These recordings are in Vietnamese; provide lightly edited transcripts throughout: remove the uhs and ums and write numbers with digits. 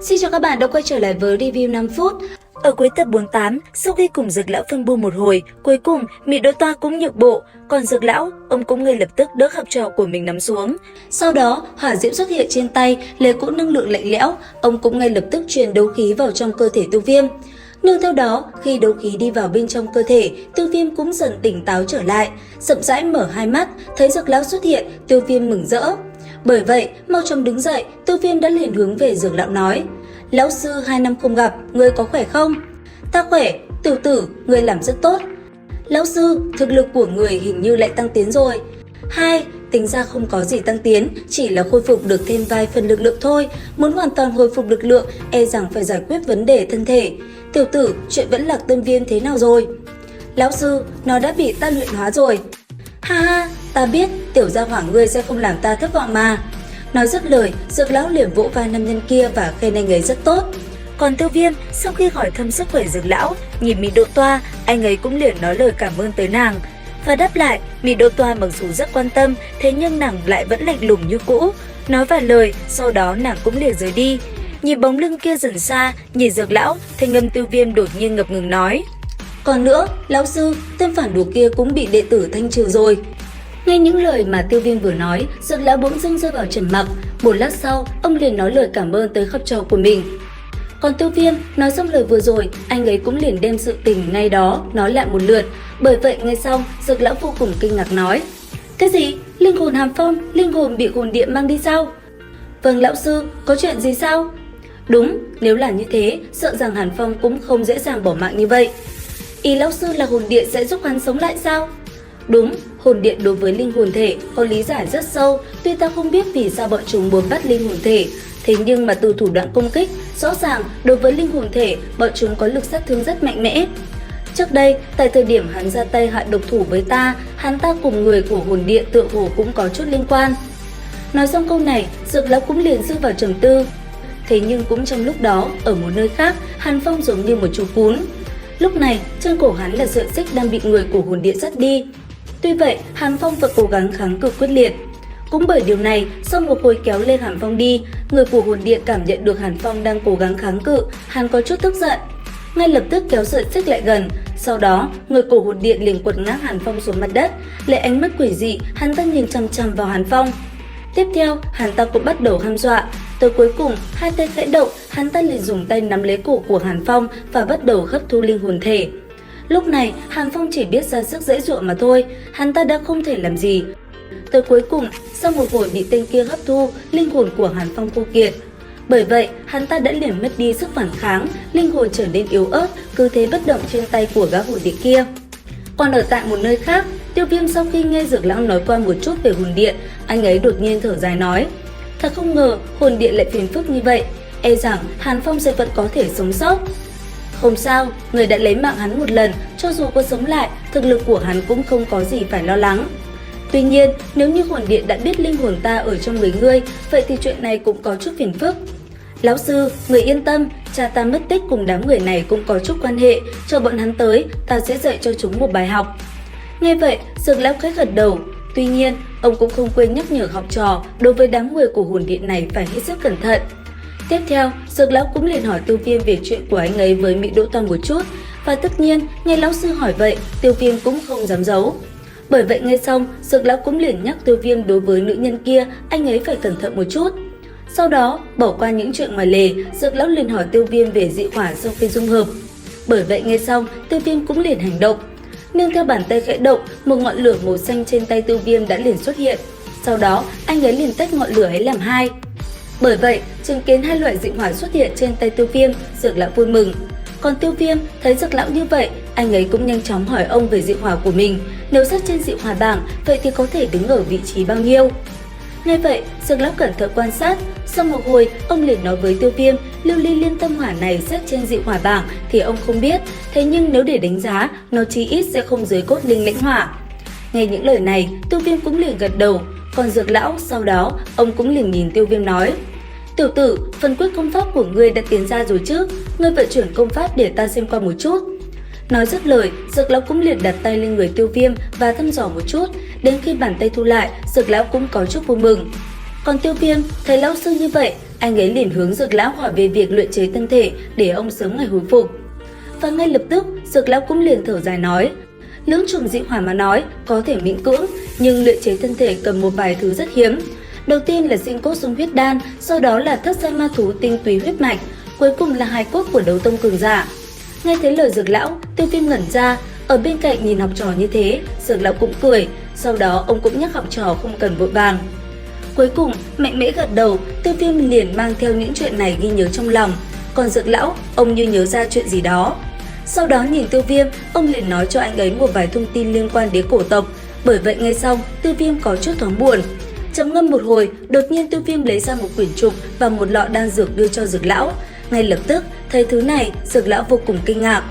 xin chào các bạn đã quay trở lại với review 5 phút. Ở cuối tập 48, sau khi cùng Dược lão phân bua một hồi, cuối cùng Mị Đỗ Toa cũng nhượng bộ, còn Dược lão, ông cũng ngay lập tức đỡ học trò của mình nắm xuống. Sau đó, hỏa diễm xuất hiện trên tay, lấy cỗ năng lượng lạnh lẽo, ông cũng ngay lập tức truyền đấu khí vào trong cơ thể Tiêu Viêm. Nương theo đó, khi đấu khí đi vào bên trong cơ thể, Tiêu Viêm cũng dần tỉnh táo trở lại, chậm rãi mở hai mắt, thấy Dược lão xuất hiện, Tiêu Viêm mừng rỡ. Bởi vậy, mau chóng đứng dậy, Tiêu Viêm đã liền hướng về Dược lão nói: "Lão sư 2 năm không gặp, ngươi có khỏe không?" "Ta khỏe, tiểu tử, ngươi làm rất tốt." "Lão sư, thực lực của người hình như lại tăng tiến rồi." "Hai, tính ra không có gì tăng tiến, chỉ là khôi phục được thêm vài phần lực lượng thôi, muốn hoàn toàn hồi phục lực lượng, e rằng phải giải quyết vấn đề thân thể. Tiểu tử, chuyện vẫn Lạc Tâm Viêm thế nào rồi?" "Lão sư, nó đã bị ta luyện hóa rồi." "Ha ha, ta biết, tiểu gia hỏa ngươi sẽ không làm ta thất vọng mà." Nói dứt lời, Dược lão liền vỗ vai nam nhân kia và khen anh ấy rất tốt. Còn Tiêu Viêm, sau khi hỏi thăm sức khỏe Dược lão, nhìn Mị Đỗ Toa, anh ấy cũng liền nói lời cảm ơn tới nàng. Và đáp lại, Mị Đỗ Toa mặc dù rất quan tâm, thế nhưng nàng lại vẫn lạnh lùng như cũ, nói vài lời, sau đó nàng cũng liền rời đi. Nhìn bóng lưng kia dần xa, nhìn Dược lão, thanh âm Tiêu Viêm đột nhiên ngập ngừng nói: "Còn nữa, lão sư, tên phản đồ kia cũng bị đệ tử thanh trừ rồi." Nghe những lời mà Tiêu Viêm vừa nói, Dược lão bỗng dưng rơi vào trầm mặc. Một lát sau, ông liền nói lời cảm ơn tới học trò của mình. Còn Tiêu Viêm nói xong lời vừa rồi, anh ấy cũng liền đem sự tình ngay đó nói lại một lượt. Bởi vậy nghe xong, Dược lão vô cùng kinh ngạc nói: "Cái gì? Linh hồn Hàm Phong, linh hồn bị hồn điện mang đi sao?" "Vâng lão sư, có chuyện gì sao?" "Đúng, nếu là như thế, sợ rằng Hàn Phong cũng không dễ dàng bỏ mạng như vậy." "Ý lão sư là hồn điện sẽ giúp hắn sống lại sao?" "Đúng, hồn điện đối với linh hồn thể có lý giải rất sâu, tuy ta không biết vì sao bọn chúng muốn bắt linh hồn thể, thế nhưng mà từ thủ đoạn công kích, rõ ràng đối với linh hồn thể, bọn chúng có lực sát thương rất mạnh mẽ. Trước đây, tại thời điểm hắn ra tay hạ độc thủ với ta, hắn ta cùng người của hồn điện tựa hồ cũng có chút liên quan." Nói xong câu này, Dược lão cũng liền rơi vào trầm tư. Thế nhưng cũng trong lúc đó, ở một nơi khác, Hàn Phong giống như một chú cún. Lúc này, trên cổ hắn là sợi xích đang bị người của hồn điện dắt đi. Tuy vậy, Hàn Phong vẫn cố gắng kháng cự quyết liệt. Cũng bởi điều này, sau một hồi kéo lên Hàn Phong đi, người của hồn điện cảm nhận được Hàn Phong đang cố gắng kháng cự, hắn có chút tức giận. Ngay lập tức kéo sợi xích lại gần, sau đó, người của hồn điện liền quật ngã Hàn Phong xuống mặt đất, lấy ánh mắt quỷ dị, hắn ta nhìn chằm chằm vào Hàn Phong. Tiếp theo, hắn ta cũng bắt đầu hăm dọa. Tới cuối cùng, hai tay khẽ động, hắn ta liền dùng tay nắm lấy cổ của Hàn Phong và bắt đầu hấp thu linh hồn thể. Lúc này, Hàn Phong chỉ biết ra sức giãy giụa mà thôi, hắn ta đã không thể làm gì. Tới cuối cùng, sau một hồi bị tên kia hấp thu, linh hồn của Hàn Phong khô kiệt. Bởi vậy, hắn ta đã liền mất đi sức phản kháng, linh hồn trở nên yếu ớt, cứ thế bất động trên tay của gã hồn điện kia. Còn ở tại một nơi khác, Tiêu Viêm sau khi nghe Dược lão nói qua một chút về hồn điện, anh ấy đột nhiên thở dài nói: "Thật không ngờ hồn điện lại phiền phức như vậy, e rằng Hàn Phong sẽ vẫn có thể sống sót." "Không sao, người đã lấy mạng hắn một lần, cho dù có sống lại, thực lực của hắn cũng không có gì phải lo lắng. Tuy nhiên, nếu như hồn điện đã biết linh hồn ta ở trong người ngươi, vậy thì chuyện này cũng có chút phiền phức." "Lão sư, người yên tâm, cha ta mất tích cùng đám người này cũng có chút quan hệ, cho bọn hắn tới, ta sẽ dạy cho chúng một bài học." Nghe vậy, Dược lão khẽ gật đầu. Tuy nhiên, ông cũng không quên nhắc nhở học trò đối với đám người của hồn điện này phải hết sức cẩn thận. Tiếp theo, Dược lão cũng liền hỏi Tiêu Viêm về chuyện của anh ấy với Mị Đỗ Toa một chút, và tất nhiên, nghe lão sư hỏi vậy, Tiêu Viêm cũng không dám giấu. Bởi vậy nghe xong, Dược lão cũng liền nhắc Tiêu Viêm đối với nữ nhân kia, anh ấy phải cẩn thận một chút. Sau đó, bỏ qua những chuyện ngoài lề, Dược lão liền hỏi Tiêu Viêm về dị hỏa sau khi dung hợp. Bởi vậy nghe xong, Tiêu Viêm cũng liền hành động. Nương theo bàn tay khẽ động, một ngọn lửa màu xanh trên tay Tiêu Viêm đã liền xuất hiện. Sau đó, anh ấy liền tách ngọn lửa ấy làm hai. Bởi vậy, chứng kiến hai loại dị hỏa xuất hiện trên tay Tiêu Viêm, Dược lão vui mừng. Còn Tiêu Viêm thấy Dược lão như vậy, anh ấy cũng nhanh chóng hỏi ông về dị hỏa của mình. Nếu xét trên dị hỏa bảng, vậy thì có thể đứng ở vị trí bao nhiêu? Nghe vậy, Dược lão cẩn thận quan sát. Sau một hồi, ông liền nói với Tiêu Viêm, lưu ly liên tâm hỏa này xét trên dị hỏa bảng thì ông không biết, thế nhưng nếu để đánh giá, nó chí ít sẽ không dưới cốt linh lãnh hỏa. Nghe những lời này, Tiêu Viêm cũng liền gật đầu. Còn Dược lão sau đó, ông cũng liền nhìn Tiêu Viêm nói: "Tiểu tử, phần quyết công pháp của ngươi đã tiến ra rồi chứ, ngươi vận chuyển công pháp để ta xem qua một chút." Nói dứt lời, Dược lão cũng liền đặt tay lên người Tiêu Viêm và thăm dò một chút. Đến khi bàn tay thu lại, Dược lão cũng có chút vui mừng. Còn Tiêu Viêm thấy lão sư như vậy, anh ấy liền hướng Dược lão hỏi về việc luyện chế thân thể để ông sớm ngày hồi phục. Và ngay lập tức, Dược lão cũng liền thở dài nói, lưỡng trùng dị hỏa mà nói có thể miễn cưỡng, nhưng luyện chế thân thể cần một vài thứ rất hiếm. Đầu tiên là sinh cốt dung huyết đan, sau đó là thất giai ma thú tinh túy huyết mạch, cuối cùng là hài cốt của đấu tông cường giả. Nghe thấy lời Dược lão, Tiêu Viêm ngẩn ra, ở bên cạnh nhìn học trò như thế, Dược lão cũng cười, sau đó ông cũng nhắc học trò không cần vội vàng. Cuối cùng, mạnh mẽ gật đầu, Tiêu Viêm liền mang theo những chuyện này ghi nhớ trong lòng, còn Dược lão, ông như nhớ ra chuyện gì đó. Sau đó nhìn Tiêu Viêm, ông liền nói cho anh ấy một vài thông tin liên quan đến cổ tộc, bởi vậy nghe xong, Tiêu Viêm có chút thoáng buồn. Trầm ngâm một hồi, đột nhiên Tiêu Viêm lấy ra một quyển trục và một lọ đan dược đưa cho Dược lão. Ngay lập tức, thấy thứ này, Dược lão vô cùng kinh ngạc.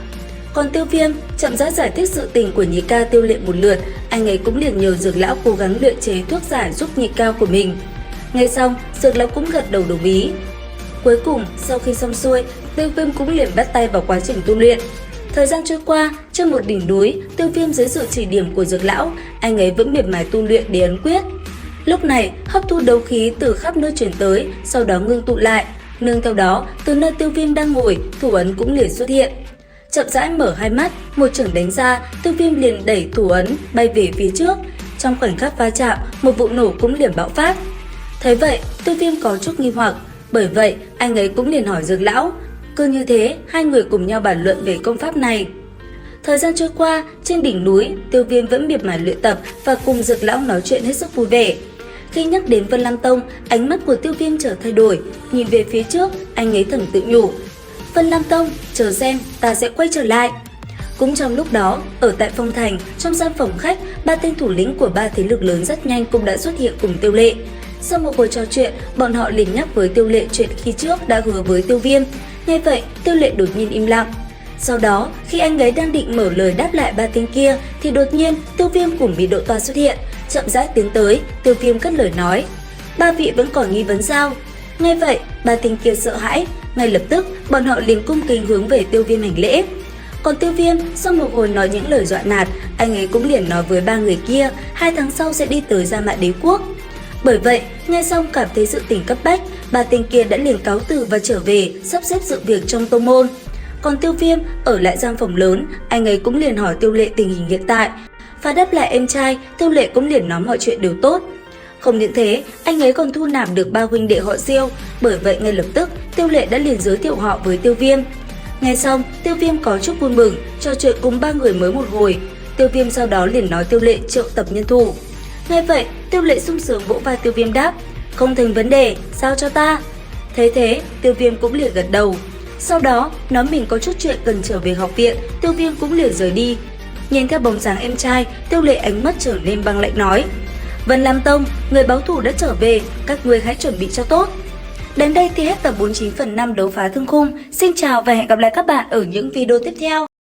Còn Tiêu Viêm chậm rãi giải thích sự tình của nhị ca Tiêu Lệ một lượt, anh ấy cũng liền nhờ Dược lão cố gắng luyện chế thuốc giải giúp nhị ca của mình. Nghe xong, Dược lão cũng gật đầu đồng ý. Cuối cùng, sau khi xong xuôi, Tiêu Viêm cũng liền bắt tay vào quá trình tu luyện. Thời gian trôi qua, trên một đỉnh núi, Tiêu Viêm dưới sự chỉ điểm của Dược lão, anh ấy vẫn miệt mài tu luyện để ấn quyết. Lúc này, hấp thu đấu khí từ khắp nơi chuyển tới, sau đó ngưng tụ lại. Nương theo đó, từ nơi Tiêu Viêm đang ngồi, thủ ấn cũng liền xuất hiện. Chậm rãi mở hai mắt, một chưởng đánh ra, Tiêu Viêm liền đẩy thủ ấn bay về phía trước. Trong khoảnh khắc va chạm, một vụ nổ cũng liền bạo phát. Thấy vậy, Tiêu Viêm có chút nghi hoặc, bởi vậy anh ấy cũng liền hỏi Dược lão. Cứ như thế, hai người cùng nhau bàn luận về công pháp này. Thời gian trôi qua, trên đỉnh núi, Tiêu Viêm vẫn miệt mài luyện tập và cùng Dược lão nói chuyện hết sức vui vẻ. Khi nhắc đến Vân Lam Tông, ánh mắt của Tiêu Viêm trở thay đổi, nhìn về phía trước, anh ấy thầm tự nhủ. Vân Lam Tông, chờ xem, ta sẽ quay trở lại. Cũng trong lúc đó, ở tại Phong Thành, trong gian phòng khách, ba tên thủ lĩnh của ba thế lực lớn rất nhanh cũng đã xuất hiện cùng Tiêu Lệ. Sau một cuộc trò chuyện, bọn họ liền nhắc với Tiêu Lệ chuyện khi trước đã hứa với Tiêu Viêm. Nghe vậy, Tiêu Lệ đột nhiên im lặng. Sau đó, khi anh ấy đang định mở lời đáp lại ba tên kia, thì đột nhiên Tiêu Viêm cùng Mỹ Độ Toa xuất hiện. Chậm rãi tiến tới, Tiêu Viêm cất lời nói. Ba vị vẫn còn nghi vấn sao? Nghe vậy, ba tên kia sợ hãi. Ngay lập tức, bọn họ liền cung kính hướng về Tiêu Viêm hành lễ. Còn Tiêu Viêm, sau một hồi nói những lời dọa nạt, anh ấy cũng liền nói với ba người kia 2 tháng sau sẽ đi tới Gia Mã Đế Quốc. Bởi vậy, nghe xong cảm thấy sự tình cấp bách, ba tên kia đã liền cáo từ và trở về, sắp xếp sự việc trong tông môn. Còn Tiêu Viêm ở lại gian phòng lớn, anh ấy cũng liền hỏi Tiêu Lệ tình hình hiện tại. Và đáp lại em trai, Tiêu Lệ cũng liền nói mọi chuyện đều tốt. Không những thế, anh ấy còn thu nạp được ba huynh đệ họ Diêu, bởi vậy ngay lập tức Tiêu Lệ đã liền giới thiệu họ với Tiêu Viêm. Nghe xong, Tiêu Viêm có chút vui mừng, trò chuyện cùng ba người mới một hồi. Tiêu Viêm sau đó liền nói Tiêu Lệ triệu tập nhân thủ. Nghe vậy, Tiêu Lệ sung sướng vỗ vai Tiêu Viêm đáp, không thành vấn đề, giao cho ta. Thấy thế, Tiêu Viêm cũng liền gật đầu. Sau đó, nói mình có chút chuyện cần trở về học viện, Tiêu Viêm cũng liền rời đi. Nhìn theo bóng dáng em trai, Tiêu Lệ ánh mắt trở nên băng lạnh nói, Vân Lam Tông, người báo thù đã trở về, các ngươi hãy chuẩn bị cho tốt. Đến đây thì hết tập 49/5 đấu phá thương khung. Xin chào và hẹn gặp lại các bạn ở những video tiếp theo.